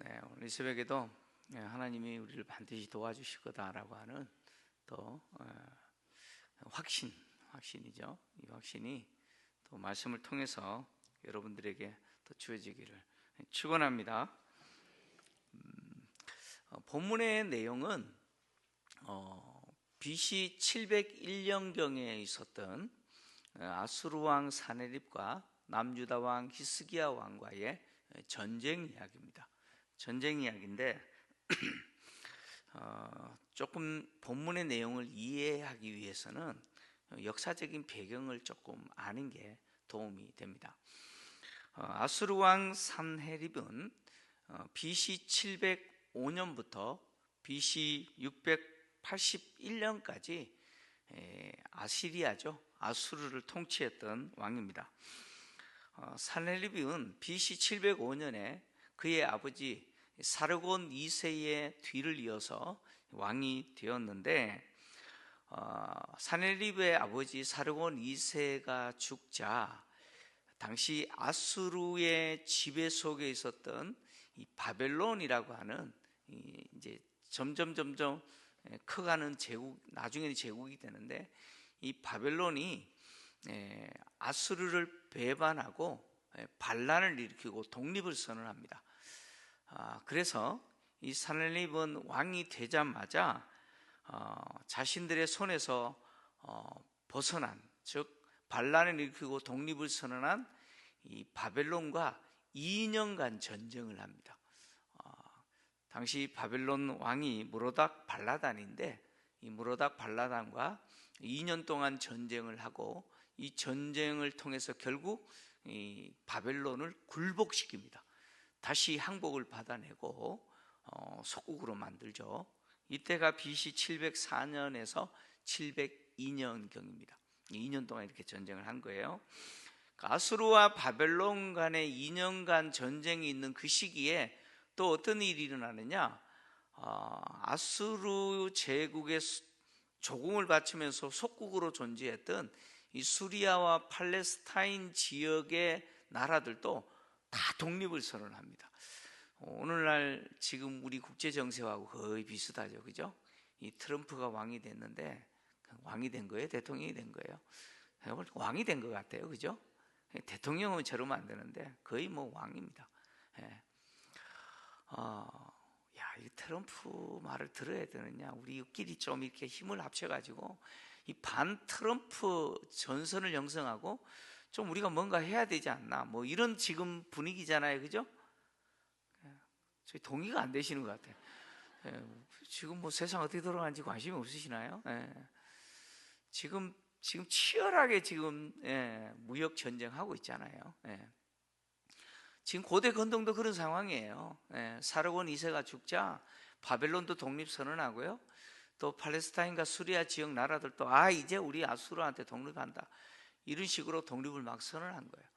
오늘 이 새벽에도 하나님이 우리를 반드시 도와주실 거다라고 하는 또 확신이죠. 이 확신이 또 말씀을 통해서 여러분들에게 또 주어지기를 축원합니다. 본문의 내용은 BC 701년경에 있었던 아수르 왕 사네립과 남유다 왕 히스기야 왕과의 전쟁 이야기입니다. 전쟁 이야기인데 조금 본문의 내용을 이해하기 위해서는 역사적인 배경을 조금 아는 게 도움이 됩니다. 아수르 왕 산헤립은 BC 705년부터 BC 681년까지 아시리아죠, 아수르를 통치했던 왕입니다. 산헤립은 BC 705년에 그의 아버지 사르곤 2세의 뒤를 이어서 왕이 되었는데, 산헤립의 아버지 사르곤 2세가 죽자 당시 아수르의 지배 속에 있었던 이 바벨론이라고 하는 이제 점점 커가는 제국, 나중에는 제국이 되는데, 이 바벨론이 아수르를 배반하고 반란을 일으키고 독립을 선언합니다. 그래서 이 산헤립은 왕이 되자마자 자신들의 손에서 벗어난, 즉 반란을 일으키고 독립을 선언한 이 바벨론과 2년간 전쟁을 합니다. 당시 바벨론 왕이 무로닥 발라단인데, 이 무로닥 발라단과 2년 동안 전쟁을 하고, 이 전쟁을 통해서 결국 이 바벨론을 굴복시킵니다. 다시 항복을 받아내고 속국으로 만들죠. 이때가 BC 704년에서 702년경입니다. 2년 동안 이렇게 전쟁을 한 거예요. 아수르와 바벨론 간의 2년간 전쟁이 있는 그 시기에 또 어떤 일이 일어나느냐, 아수르 제국의 조공을 바치면서 속국으로 존재했던 이 수리아와 팔레스타인 지역의 나라들도 다 독립을 선언합니다. 오늘날 지금 우리 국제 정세하고 거의 비슷하죠, 그죠? 이 트럼프가 왕이 됐는데, 왕이 된 거예요, 대통령이 된 거예요? 왕이 된 것 같아요, 그죠? 대통령은 저러면 안 되는데 거의 뭐 왕입니다. 이 트럼프 말을 들어야 되느냐, 우리끼리 좀 이렇게 힘을 합쳐가지고 이 반 트럼프 전선을 형성하고 좀 우리가 뭔가 해야 되지 않나, 뭐 이런 지금 분위기잖아요, 그죠? 저희 동의가 안 되시는 것 같아요. 지금 뭐 세상 어떻게 돌아가는지 관심이 없으시나요? 지금 치열하게 지금 무역 전쟁하고 있잖아요. 지금 고대 건동도 그런 상황이에요. 사르곤 2세가 죽자 바벨론도 독립 선언하고요, 또 팔레스타인과 수리아 지역 나라들도 이제 우리 아수르한테 독립한다, 이런 식으로 독립을 막 선언한 거예요.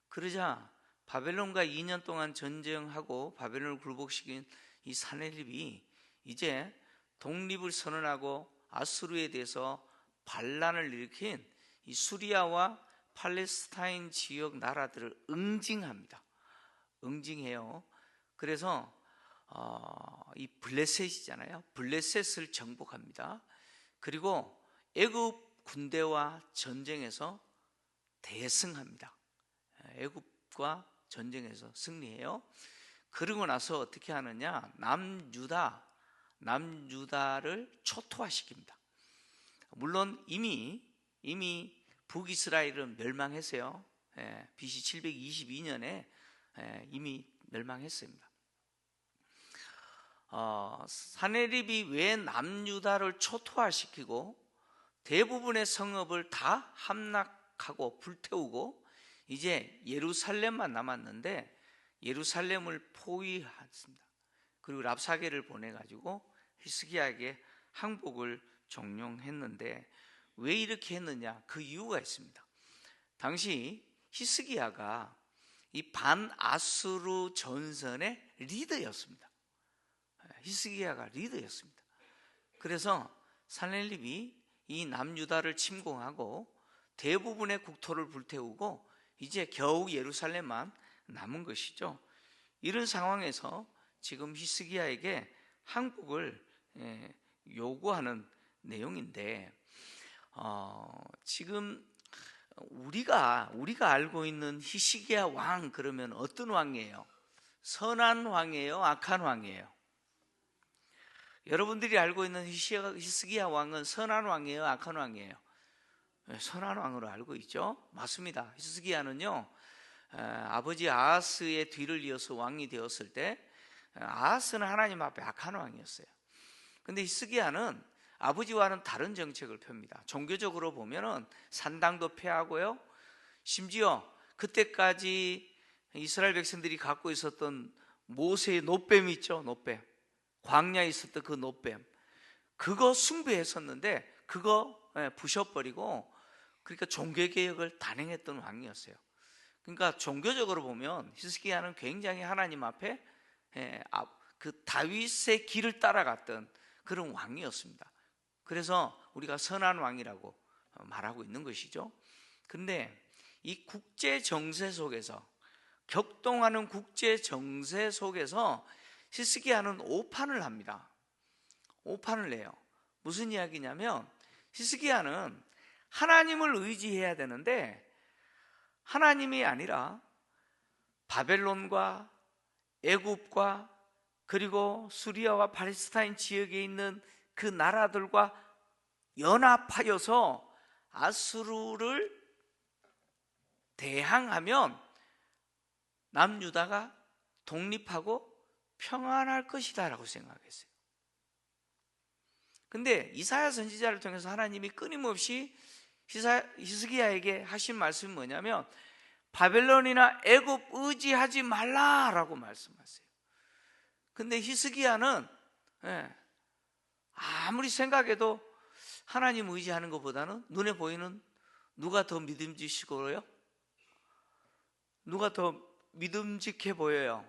그러자 바벨론과 2년 동안 전쟁하고 바벨론을 굴복시킨 이 산헤립이 이제 독립을 선언하고 아수르에 대해서 반란을 일으킨 이 수리아와 팔레스타인 지역 나라들을 응징합니다. 응징해요. 그래서 이 블레셋이잖아요. 블레셋을 정복합니다. 그리고 애굽 군대와 전쟁에서 대승합니다. 애굽과 전쟁에서 승리해요. 그러고 나서 어떻게 하느냐, 남유다를 초토화시킵니다. 물론 이미 북이스라엘은 멸망했어요. BC 722년에 이미 멸망했습니다. 산헤립이 왜 남유다를 초토화시키고 대부분의 성읍을 다 함락하고 불태우고 이제 예루살렘만 남았는데 예루살렘을 포위했습니다. 그리고 랍사게를 보내가지고 히스기야에게 항복을 종용했는데, 왜 이렇게 했느냐, 그 이유가 있습니다. 당시 히스기야가 이 반아수르 전선의 리더였습니다. 히스기야가 리더였습니다. 그래서 산헤립이 이 남유다를 침공하고 대부분의 국토를 불태우고 이제 겨우 예루살렘만 남은 것이죠. 이런 상황에서 지금 히스기야에게 항복을 요구하는 내용인데, 지금 우리가 알고 있는 히스기야 왕 그러면 어떤 왕이에요? 선한 왕이에요? 악한 왕이에요? 여러분들이 알고 있는 히스기야 왕은 선한 왕이에요? 악한 왕이에요? 선한 왕으로 알고 있죠? 맞습니다. 히스기야는요, 아버지 아하스의 뒤를 이어서 왕이 되었을 때, 아하스는 하나님 앞에 악한 왕이었어요. 근데 히스기야는 아버지와는 다른 정책을 펴니다. 종교적으로 보면은 산당도 폐하고요, 심지어 그때까지 이스라엘 백성들이 갖고 있었던 모세의 놋뱀 있죠? 놋뱀, 광야에 있었던 그 놋뱀, 그거 숭배했었는데 그거 부셔버리고, 그러니까 종교개혁을 단행했던 왕이었어요. 그러니까 종교적으로 보면 히스기야는 굉장히 하나님 앞에 그 다윗의 길을 따라갔던 그런 왕이었습니다. 그래서 우리가 선한 왕이라고 말하고 있는 것이죠. 근데 이 국제 정세 속에서, 격동하는 국제 정세 속에서 히스기야는 오판을 합니다. 오판을 내요. 무슨 이야기냐면, 히스기야는 하나님을 의지해야 되는데 하나님이 아니라 바벨론과 애굽과 그리고 수리아와 팔레스타인 지역에 있는 그 나라들과 연합하여서 아수르를 대항하면 남유다가 독립하고 평안할 것이다 라고 생각했어요. 근데 이사야 선지자를 통해서 하나님이 끊임없이 히스기야에게 하신 말씀이 뭐냐면, 바벨론이나 애굽 의지하지 말라라고 말씀하세요. 근데 히스기야는 아무리 생각해도 하나님 의지하는 것보다는 눈에 보이는 누가 더 믿음직스러워요? 누가 더 믿음직해 보여요?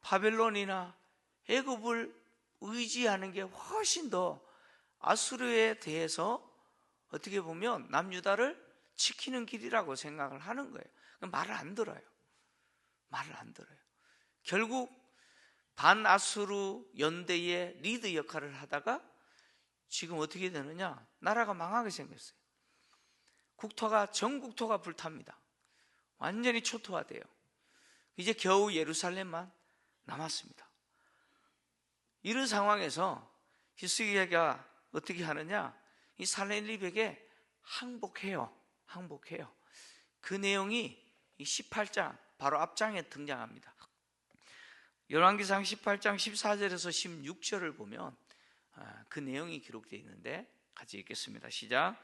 바벨론이나 애굽을 의지하는 게 훨씬 더 아수르에 대해서 어떻게 보면 남유다를 지키는 길이라고 생각을 하는 거예요. 말을 안 들어요. 말을 안 들어요. 결국 반아수르 연대의 리더 역할을 하다가 지금 어떻게 되느냐? 나라가 망하게 생겼어요. 전 국토가 불탑니다. 완전히 초토화돼요. 이제 겨우 예루살렘만 남았습니다. 이런 상황에서 히스기야가 어떻게 하느냐? 이 살레립에게 항복해요. 그 내용이 이 18장 바로 앞장에 등장합니다. 열왕기상 18장 14절에서 16절을 보면 그 내용이 기록되어 있는데 같이 읽겠습니다. 시작.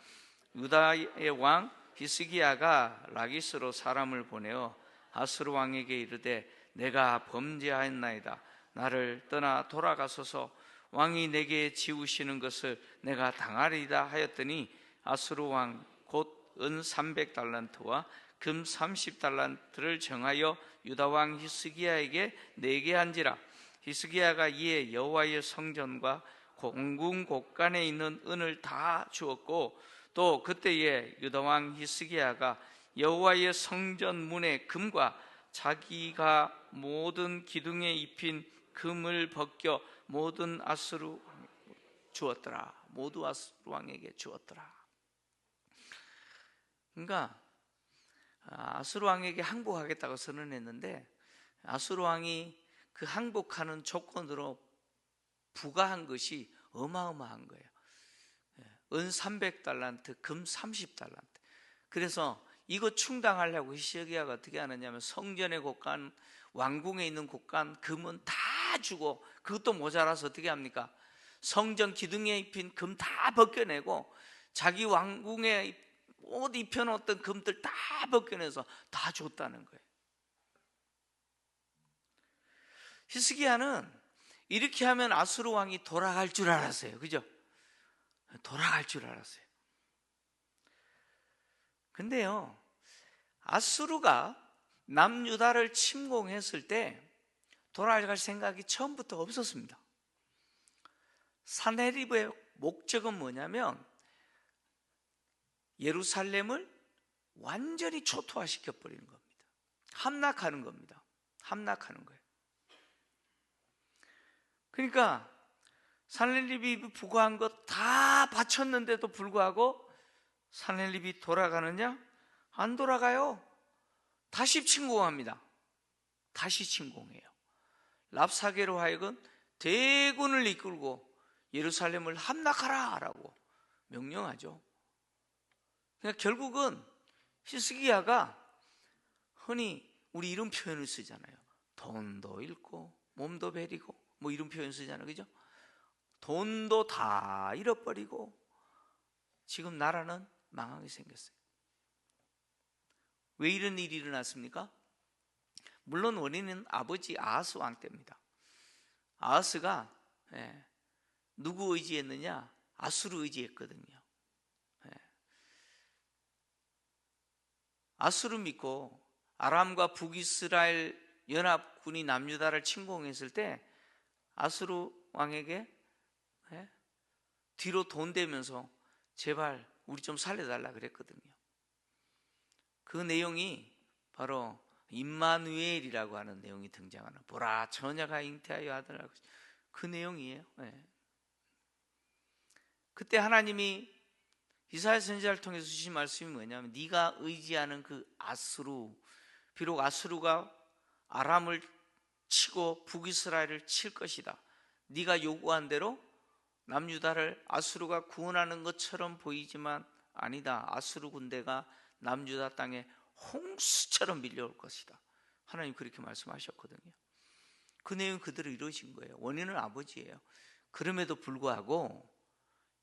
유다의 왕 히스기야가 라기스로 사람을 보내어 아수르 왕에게 이르되, 내가 범죄하였나이다. 나를 떠나 돌아가소서. 왕이 내게 지우시는 것을 내가 당하리이다 하였더니, 아수르 왕 곧 은 300달란트와 금 30달란트를 정하여 유다 왕 히스기야에게 내게 한지라. 히스기야가 이에 여호와의 성전과 공궁 곳간에 있는 은을 다 주었고, 또 그때에 유다 왕 히스기야가 여호와의 성전 문의 금과 자기가 모든 기둥에 입힌 금을 벗겨 모든 아수르 주었더라. 모두 아수르 왕에게 주었더라. 그러니까 아수르 왕에게 항복하겠다고 선언했는데, 아수르 왕이 그 항복하는 조건으로 부과한 것이 어마어마한 거예요. 은 300달란트, 금 30달란트. 그래서 이거 충당하려고 히스기야가 어떻게 하느냐면, 성전의 곳간, 왕궁에 있는 곳간 금은 다 주고, 그것도 모자라서 어떻게 합니까? 성전 기둥에 입힌 금 다 벗겨내고, 자기 왕궁에 옷 입혀놓았던 금들 다 벗겨내서 다 줬다는 거예요. 히스기야는 이렇게 하면 아수르 왕이 돌아갈 줄 알았어요. 그죠? 돌아갈 줄 알았어요. 근데요, 아수르가 남유다를 침공했을 때 돌아갈 생각이 처음부터 없었습니다. 산헤립의 목적은 뭐냐면, 예루살렘을 완전히 초토화시켜 버리는 겁니다. 함락하는 겁니다. 함락하는 거예요. 그러니까 산헤립이 부과한 것 다 바쳤는데도 불구하고 산헤립이 돌아가느냐? 안 돌아가요. 다시 침공합니다. 다시 침공해요. 랍사게로 하여금 대군을 이끌고 예루살렘을 함락하라 라고 명령하죠. 그러니까 결국은 히스기야가 흔히 우리 이런 표현을 쓰잖아요. 돈도 잃고 몸도 베리고 뭐 이런 표현 쓰잖아요. 그죠? 돈도 다 잃어버리고 지금 나라는 망하게 생겼어요. 왜 이런 일이 일어났습니까? 물론 원인은 아버지 아하스 왕 때입니다. 아하스가 누구 의지했느냐? 아수르 의지했거든요. 아수르 믿고 아람과 북이스라엘 연합군이 남유다를 침공했을 때 아수르 왕에게 뒤로 돈 대면서 제발 우리 좀 살려달라 그랬거든요. 그 내용이 바로 임마누엘이라고 하는 내용이 등장하는, 보라 처녀가 잉태하여 아들을 낳고, 그 내용이에요. 그때 하나님이 이사야 선지자를 통해서 주신 말씀이 뭐냐면, 네가 의지하는 그 아수르, 비록 아수르가 아람을 치고 북이스라엘을 칠 것이다. 네가 요구한 대로 남유다를 아수르가 구원하는 것처럼 보이지만 아니다. 아수르 군대가 남유다 땅에 홍수처럼 밀려올 것이다. 하나님 그렇게 말씀하셨거든요. 그 내용 그대로 이루어진 거예요. 원인은 아버지예요. 그럼에도 불구하고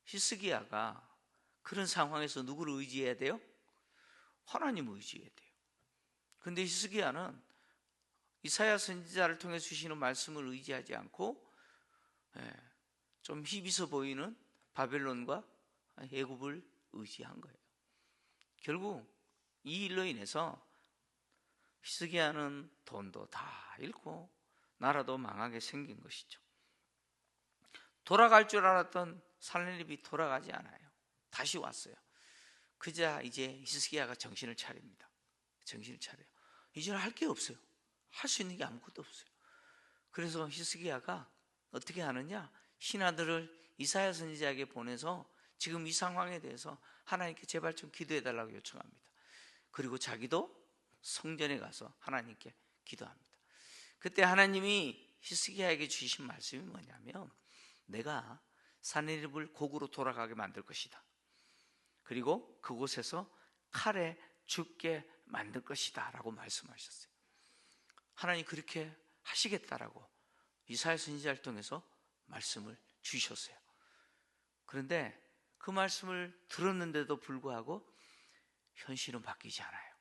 히스기야가 그런 상황에서 누구를 의지해야 돼요? 하나님을 의지해야 돼요. 그런데 히스기야는 이사야 선지자를 통해 주시는 말씀을 의지하지 않고 좀 희비서 보이는 바벨론과 애굽을 의지한 거예요. 결국 이 일로 인해서 히스기야는 돈도 다 잃고 나라도 망하게 생긴 것이죠. 돌아갈 줄 알았던 산헤립이 돌아가지 않아요. 다시 왔어요. 그자 이제 히스기야가 정신을 차립니다. 정신을 차려요. 이제는 할 게 없어요. 할 수 있는 게 아무것도 없어요. 그래서 히스기야가 어떻게 하느냐? 신하들을 이사야 선지자에게 보내서 지금 이 상황에 대해서 하나님께 제발 좀 기도해달라고 요청합니다. 그리고 자기도 성전에 가서 하나님께 기도합니다. 그때 하나님이 히스기야에게 주신 말씀이 뭐냐면, 내가 산헤립을 고구로 돌아가게 만들 것이다. 그리고 그곳에서 칼에 죽게 만들 것이다 라고 말씀하셨어요. 하나님 그렇게 하시겠다라고 이사야 선지자를 통해서 말씀을 주셨어요. 그런데 그 말씀을 들었는데도 불구하고 현실은 바뀌지 않아요.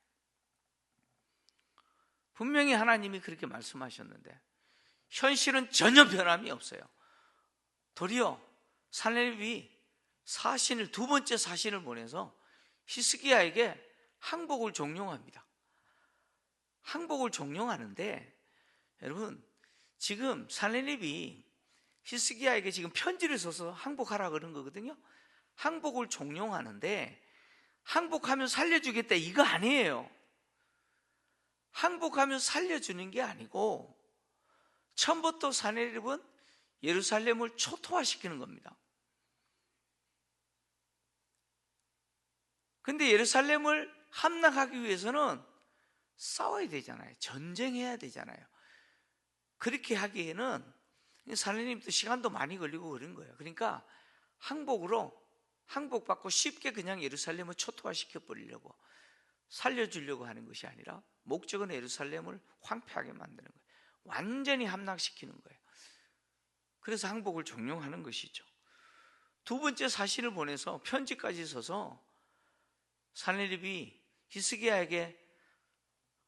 분명히 하나님이 그렇게 말씀하셨는데 현실은 전혀 변함이 없어요. 도리어 산헤립이 사신을, 두 번째 사신을 보내서 히스기야에게 항복을 종용합니다. 항복을 종용하는데, 여러분 지금 산헤립이 히스기야에게 지금 편지를 써서 항복하라 그런 거거든요. 항복을 종용하는데, 항복하면 살려주겠다 이거 아니에요. 항복하면 살려주는 게 아니고 처음부터 산헤립은 예루살렘을 초토화시키는 겁니다. 근데 예루살렘을 함락하기 위해서는 싸워야 되잖아요. 전쟁해야 되잖아요. 그렇게 하기에는 산헤립도 시간도 많이 걸리고 그런 거예요. 그러니까 항복받고 쉽게 그냥 예루살렘을 초토화시켜 버리려고, 살려주려고 하는 것이 아니라 목적은 예루살렘을 황폐하게 만드는 거예요. 완전히 함락시키는 거예요. 그래서 항복을 종용하는 것이죠. 두 번째 사신을 보내서 편지까지 써서 산헤립이 히스기야에게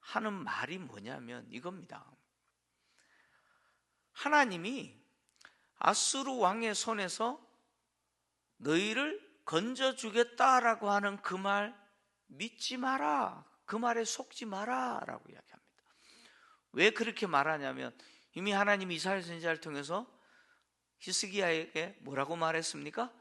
하는 말이 뭐냐면 이겁니다. 하나님이 아수르 왕의 손에서 너희를 건져주겠다라고 하는 그 말 믿지 마라. 그 말에 속지 마라 라고 이야기합니다. 왜 그렇게 말하냐면, 이미 하나님이 이사야 선지자를 통해서 히스기야에게 뭐라고 말했습니까?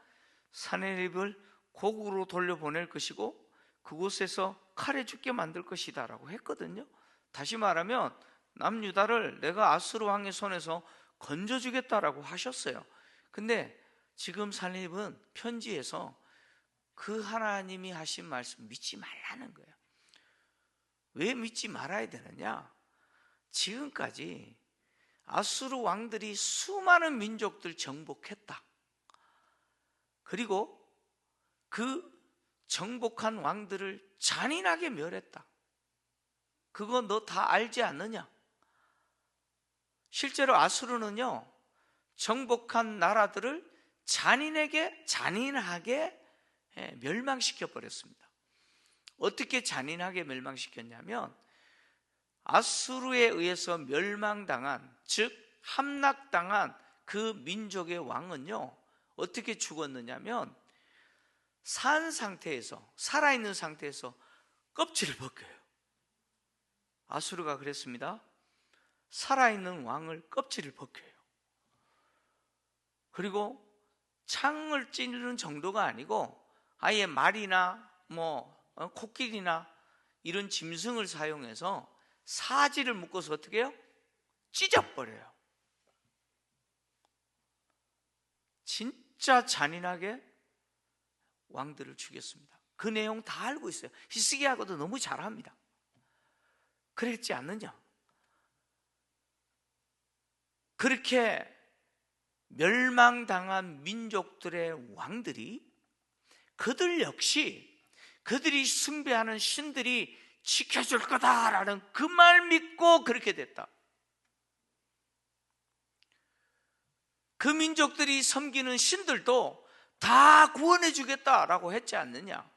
산헤립을 고국으로 돌려보낼 것이고 그곳에서 칼에 죽게 만들 것이다 라고 했거든요. 다시 말하면 남유다를 내가 아수르 왕의 손에서 건져주겠다라고 하셨어요. 근데 지금 산헤립은 편지에서 그 하나님이 하신 말씀 믿지 말라는 거예요. 왜 믿지 말아야 되느냐? 지금까지 아수르 왕들이 수많은 민족들 정복했다. 그리고 그 정복한 왕들을 잔인하게 멸했다. 그거 너 다 알지 않느냐? 실제로 아수르는요, 정복한 나라들을 잔인하게 멸망시켜 버렸습니다. 어떻게 잔인하게 멸망시켰냐면, 아수르에 의해서 멸망당한, 즉 함락당한 그 민족의 왕은요, 어떻게 죽었느냐면 살아있는 상태에서 껍질을 벗겨요. 아수르가 그랬습니다. 살아있는 왕을 껍질을 벗겨요. 그리고 창을 찌르는 정도가 아니고 아예 말이나 코끼리나 이런 짐승을 사용해서 사지를 묶어서 어떻게 해요? 찢어버려요. 진짜 잔인하게 왕들을 죽였습니다. 그 내용 다 알고 있어요. 히스기야하고도 너무 잘 압니다. 그랬지 않느냐? 그렇게 멸망당한 민족들의 왕들이 그들 역시 그들이 숭배하는 신들이 지켜줄 거다라는 그 말 믿고 그렇게 됐다. 그 민족들이 섬기는 신들도 다 구원해 주겠다라고 했지 않느냐?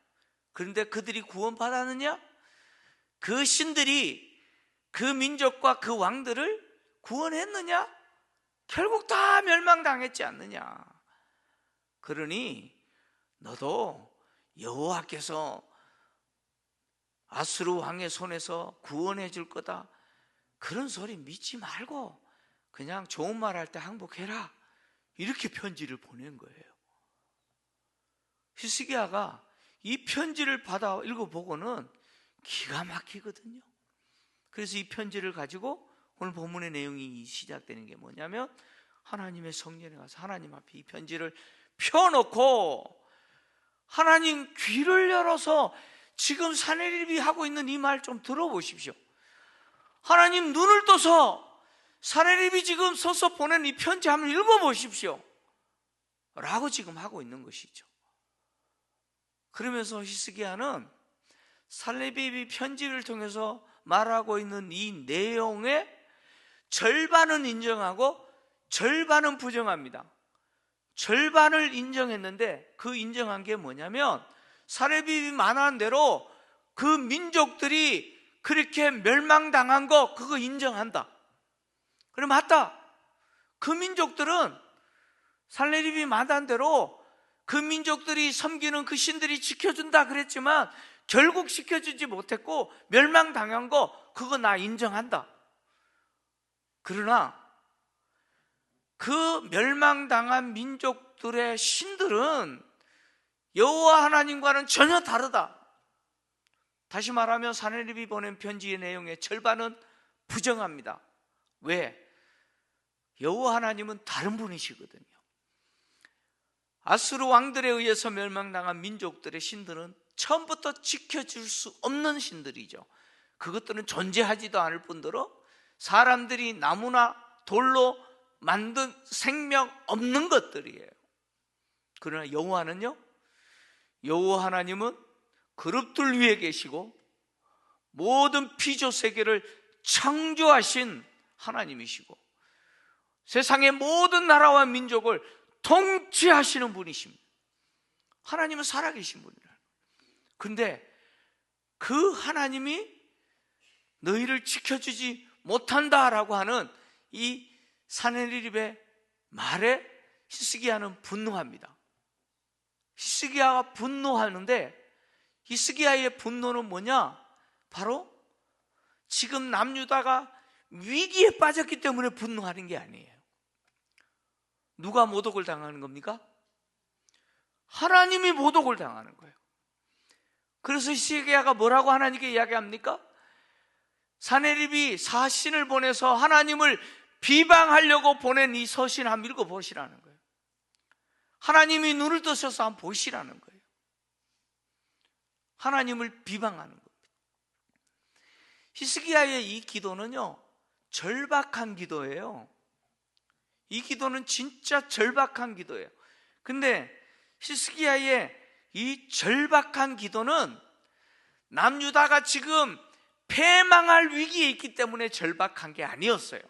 그런데 그들이 구원받았느냐? 그 신들이 그 민족과 그 왕들을 구원했느냐? 결국 다 멸망당했지 않느냐? 그러니 너도 여호와께서 아수르 왕의 손에서 구원해 줄 거다, 그런 소리 믿지 말고 그냥 좋은 말 할 때 항복해라, 이렇게 편지를 보낸 거예요. 히스기야가 이 편지를 받아 읽어보고는 기가 막히거든요. 그래서 이 편지를 가지고 오늘 본문의 내용이 시작되는 게 뭐냐면, 하나님의 성전에 가서 하나님 앞에 이 편지를 펴놓고 하나님 귀를 열어서 지금 산헤립이 하고 있는 이 말 좀 들어보십시오. 하나님 눈을 떠서 산헤립이 지금 서서 보낸 이 편지 한번 읽어보십시오 라고 지금 하고 있는 것이죠. 그러면서 히스기야는 산헤립이 편지를 통해서 말하고 있는 이 내용의 절반은 인정하고 절반은 부정합니다. 절반을 인정했는데 그 인정한 게 뭐냐면, 산헤립이 말한 대로 그 민족들이 그렇게 멸망당한 거 그거 인정한다. 그래, 맞다. 그 민족들은 산헤립이 말한 대로 그 민족들이 섬기는 그 신들이 지켜준다 그랬지만 결국 지켜주지 못했고 멸망당한 거 그거 나 인정한다. 그러나 그 멸망당한 민족들의 신들은 여호와 하나님과는 전혀 다르다. 다시 말하면 산헤립이 보낸 편지의 내용의 절반은 부정합니다. 왜? 여호와 하나님은 다른 분이시거든요. 아수르 왕들에 의해서 멸망당한 민족들의 신들은 처음부터 지켜줄 수 없는 신들이죠. 그것들은 존재하지도 않을 뿐더러 사람들이 나무나 돌로 만든 생명 없는 것들이에요. 그러나 여호와는요, 여호와 하나님은 그룹들 위에 계시고 모든 피조 세계를 창조하신 하나님이시고 세상의 모든 나라와 민족을 통치하시는 분이십니다. 하나님은 살아계신 분이에요. 근데 그 하나님이 너희를 지켜주지 못한다라고 하는 이 산헤립의 말에 히스기야는 분노합니다. 히스기야가 분노하는데 히스기야의 분노는 뭐냐? 바로 지금 남유다가 위기에 빠졌기 때문에 분노하는 게 아니에요. 누가 모독을 당하는 겁니까? 하나님이 모독을 당하는 거예요. 그래서 히스기야가 뭐라고 하나님께 이야기합니까? 산헤립이 사신을 보내서 하나님을 비방하려고 보낸 이 서신 한번 읽어보시라는 거예요. 하나님이 눈을 뜨셔서 한번 보시라는 거예요. 하나님을 비방하는 겁니다. 히스기야의 이 기도는요, 절박한 기도예요. 이 기도는 진짜 절박한 기도예요. 근데 히스기야의 이 절박한 기도는 남유다가 지금 패망할 위기에 있기 때문에 절박한 게 아니었어요.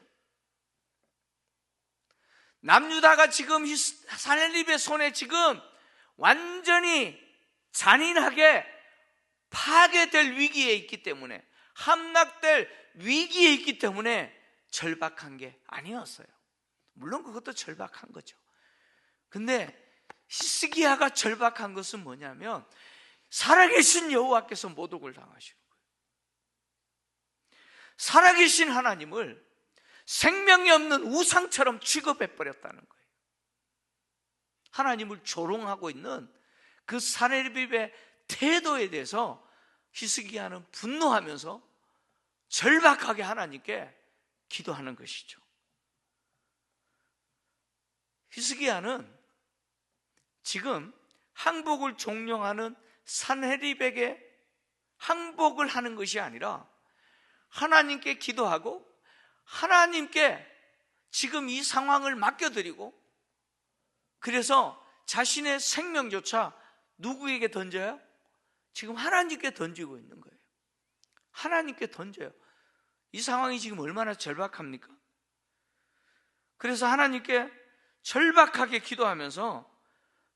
남유다가 지금 산헤립의 손에 지금 완전히 잔인하게 파괴될 위기에 있기 때문에, 함락될 위기에 있기 때문에 절박한 게 아니었어요. 물론 그것도 절박한 거죠. 근데 히스기야가 절박한 것은 뭐냐면 살아계신 여호와께서 모독을 당하시는 거예요. 살아계신 하나님을 생명이 없는 우상처럼 취급해버렸다는 거예요. 하나님을 조롱하고 있는 그 산헤립의 태도에 대해서 히스기야는 분노하면서 절박하게 하나님께 기도하는 것이죠. 히스기야는 지금 항복을 종용하는 산헤립에게 항복을 하는 것이 아니라 하나님께 기도하고 하나님께 지금 이 상황을 맡겨드리고, 그래서 자신의 생명조차 누구에게 던져요? 지금 하나님께 던지고 있는 거예요. 하나님께 던져요. 이 상황이 지금 얼마나 절박합니까? 그래서 하나님께 절박하게 기도하면서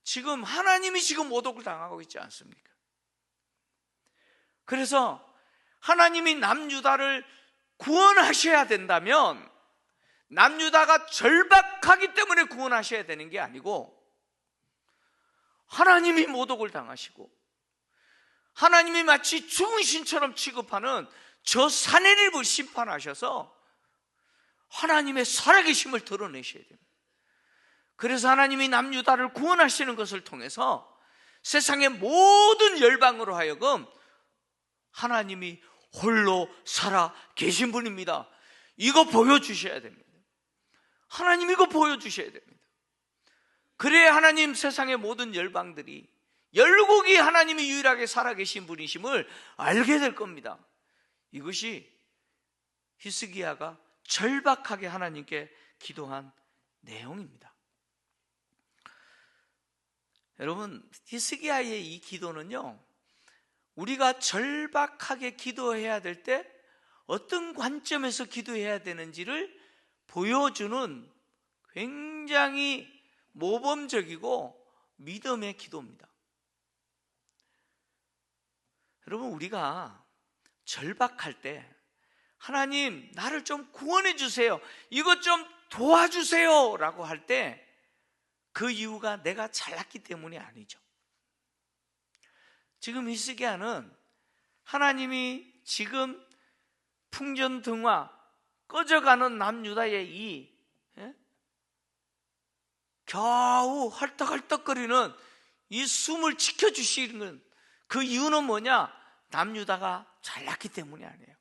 지금 하나님이 지금 모독을 당하고 있지 않습니까? 그래서 하나님이 남유다를 구원하셔야 된다면 남유다가 절박하기 때문에 구원하셔야 되는 게 아니고, 하나님이 모독을 당하시고 하나님이 마치 죽은 신처럼 취급하는 저 산헤립을 심판하셔서 하나님의 살아계심을 드러내셔야 됩니다. 그래서 하나님이 남유다를 구원하시는 것을 통해서 세상의 모든 열방으로 하여금 하나님이 홀로 살아 계신 분입니다, 이거 보여주셔야 됩니다. 하나님 이거 보여주셔야 됩니다. 그래야 하나님 세상의 모든 열방들이 열국이 하나님이 유일하게 살아계신 분이심을 알게 될 겁니다. 이것이 히스기야가 절박하게 하나님께 기도한 내용입니다. 여러분, 히스기야의 이 기도는요, 우리가 절박하게 기도해야 될 때 어떤 관점에서 기도해야 되는지를 보여주는 굉장히 모범적이고 믿음의 기도입니다. 여러분, 우리가 절박할 때 하나님 나를 좀 구원해 주세요, 이것 좀 도와주세요 라고 할 때 그 이유가 내가 잘났기 때문이 아니죠. 지금 히스기야는 하나님이 지금 풍전등화 꺼져가는 남유다의 이 겨우 헐떡헐떡거리는 이 숨을 지켜주시는 그 이유는 뭐냐? 남유다가 잘났기 때문이 아니에요.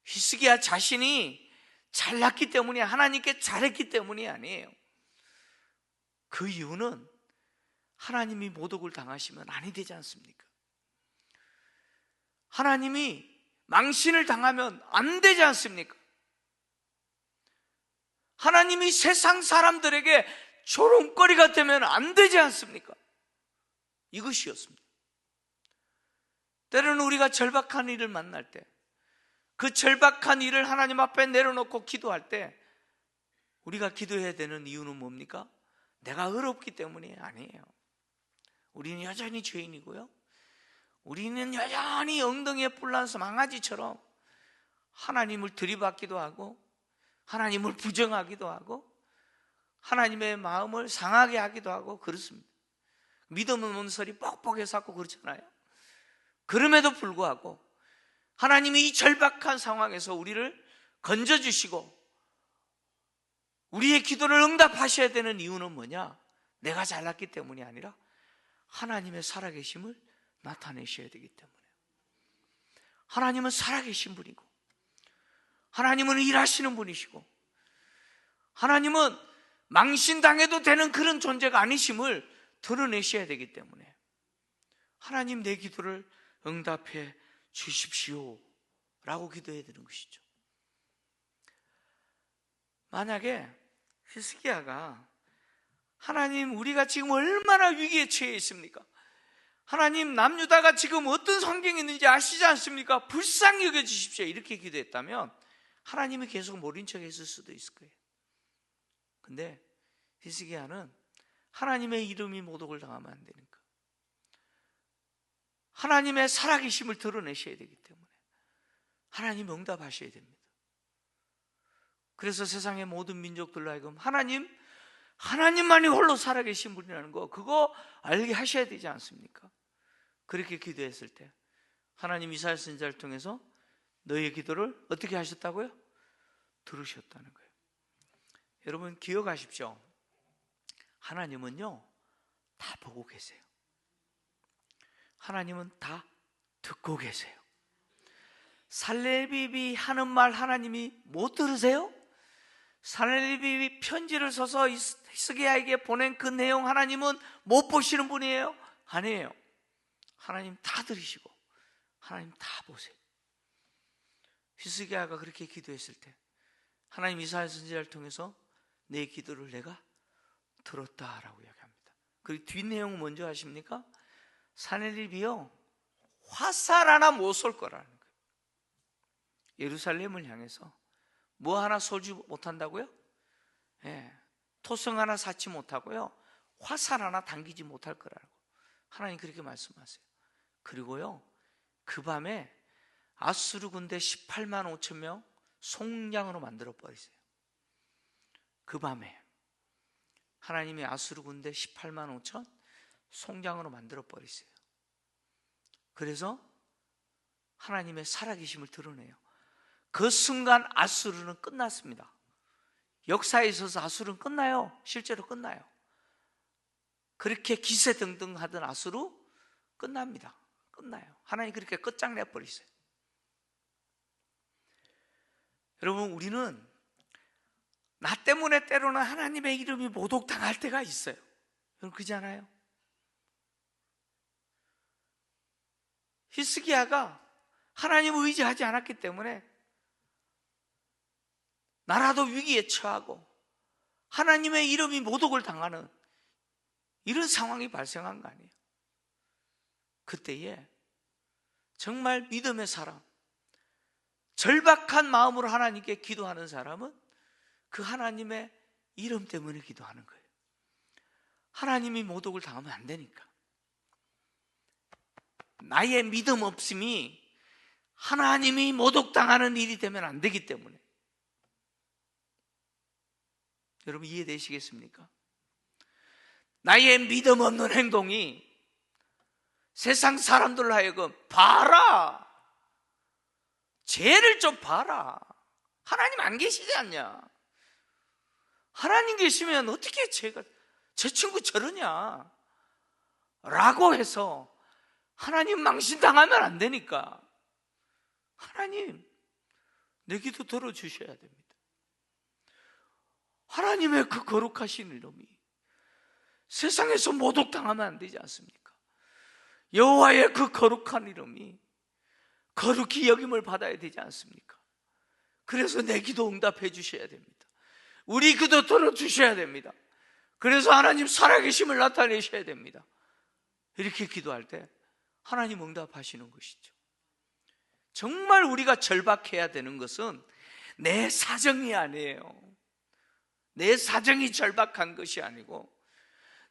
히스기야 자신이 잘났기 때문이, 하나님께 잘했기 때문이 아니에요. 그 이유는 하나님이 모독을 당하시면 아니 되지 않습니까? 하나님이 망신을 당하면 안 되지 않습니까? 하나님이 세상 사람들에게 조롱거리가 되면 안 되지 않습니까? 이것이었습니다. 때로는 우리가 절박한 일을 만날 때, 그 절박한 일을 하나님 앞에 내려놓고 기도할 때 우리가 기도해야 되는 이유는 뭡니까? 내가 어렵기 때문이 아니에요. 우리는 여전히 죄인이고요, 우리는 여전히 엉덩이에 뿔난 망아지처럼 하나님을 들이받기도 하고 하나님을 부정하기도 하고 하나님의 마음을 상하게 하기도 하고 그렇습니다. 믿음 없는 소리 뻑뻑해서 하고 그렇잖아요. 그럼에도 불구하고 하나님이 이 절박한 상황에서 우리를 건져주시고 우리의 기도를 응답하셔야 되는 이유는 뭐냐? 내가 잘났기 때문이 아니라 하나님의 살아계심을 나타내셔야 되기 때문에. 하나님은 살아계신 분이고 하나님은 일하시는 분이시고 하나님은 망신당해도 되는 그런 존재가 아니심을 드러내셔야 되기 때문에 하나님 내 기도를 응답해 주십시오 라고 기도해야 되는 것이죠. 만약에 히스기야가 하나님 우리가 지금 얼마나 위기에 처해 있습니까? 하나님 남유다가 지금 어떤 환경에 있는지 아시지 않습니까? 불쌍히 여겨주십시오 이렇게 기도했다면 하나님이 계속 모른 척 했을 수도 있을 거예요. 근데 히스기야는 하나님의 이름이 모독을 당하면 안 되니까 하나님의 살아계심을 드러내셔야 되기 때문에 하나님 응답하셔야 됩니다. 그래서 세상의 모든 민족들로 하여금 하나님만이 홀로 살아계신 분이라는 거 그거 알게 하셔야 되지 않습니까? 그렇게 기도했을 때 하나님 이사야 선지자를 통해서 너의 기도를 어떻게 하셨다고요? 들으셨다는 거예요. 여러분 기억하십시오. 하나님은요 다 보고 계세요. 하나님은 다 듣고 계세요. 살레비비 하는 말 하나님이 못 들으세요? 살레비비 편지를 써서 히스기야에게 보낸 그 내용 하나님은 못 보시는 분이에요? 아니에요. 하나님 다 들으시고 하나님 다 보세요. 히스기야가 그렇게 기도했을 때 하나님 이사야 선지자를 통해서 내 기도를 내가 들었다라고 이야기합니다. 그리고 뒷내용은 뭔지 아십니까? 산헤립이요 화살 하나 못 쏠 거라는 거예요. 예루살렘을 향해서 뭐 하나 쏘지 못한다고요? 토성 하나 쌓지 못하고요 화살 하나 당기지 못할 거라고 하나님 그렇게 말씀하세요. 그리고요 그 밤에 아수르 군대 18만 5천 명 송량으로 만들어 버리세요. 그 밤에 하나님이 아수르 군대 18만 5천 송장으로 만들어 버리세요. 그래서 하나님의 살아계심을 드러내요. 그 순간 아수르는 끝났습니다. 역사에 있어서 아수르는 끝나요. 실제로 끝나요. 그렇게 기세등등하던 아수르 끝납니다. 끝나요. 하나님 그렇게 끝장내버리세요. 여러분 우리는 나 때문에 때로는 하나님의 이름이 모독당할 때가 있어요. 여러분 그렇지 않아요? 히스기야가 하나님을 의지하지 않았기 때문에 나라도 위기에 처하고 하나님의 이름이 모독을 당하는 이런 상황이 발생한 거 아니에요. 그때에 정말 믿음의 사람, 절박한 마음으로 하나님께 기도하는 사람은 그 하나님의 이름 때문에 기도하는 거예요. 하나님이 모독을 당하면 안 되니까. 나의 믿음 없음이 하나님이 모독당하는 일이 되면 안 되기 때문에. 여러분 이해되시겠습니까? 나의 믿음 없는 행동이 세상 사람들로 하여금 봐라, 쟤를 좀 봐라, 하나님 안 계시지 않냐, 하나님 계시면 어떻게 제 친구 저러냐 라고 해서 하나님 망신당하면 안 되니까 하나님 내 기도 들어주셔야 됩니다. 하나님의 그 거룩하신 이름이 세상에서 모독당하면 안 되지 않습니까? 여호와의 그 거룩한 이름이 거룩히 여김을 받아야 되지 않습니까? 그래서 내 기도 응답해 주셔야 됩니다. 우리 기도 들어주셔야 됩니다. 그래서 하나님 살아계심을 나타내셔야 됩니다. 이렇게 기도할 때 하나님 응답하시는 것이죠. 정말 우리가 절박해야 되는 것은 내 사정이 아니에요. 내 사정이 절박한 것이 아니고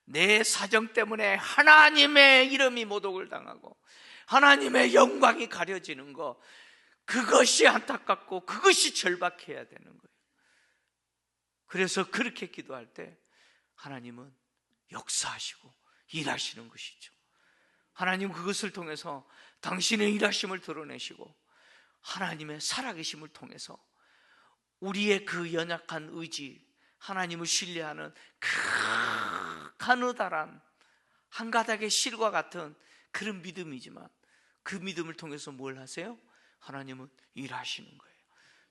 내 사정 때문에 하나님의 이름이 모독을 당하고 하나님의 영광이 가려지는 것, 그것이 안타깝고 그것이 절박해야 되는 거예요. 그래서 그렇게 기도할 때 하나님은 역사하시고 일하시는 것이죠. 하나님 그것을 통해서 당신의 일하심을 드러내시고 하나님의 살아계심을 통해서 우리의 그 연약한 의지, 하나님을 신뢰하는 가느다란 한 가닥의 실과 같은 그런 믿음이지만 그 믿음을 통해서 뭘 하세요? 하나님은 일하시는 거예요.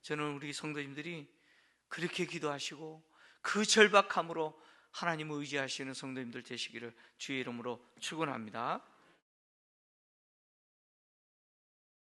저는 우리 성도님들이 그렇게 기도하시고 그 절박함으로 하나님을 의지하시는 성도님들 되시기를 주의 이름으로 축원합니다.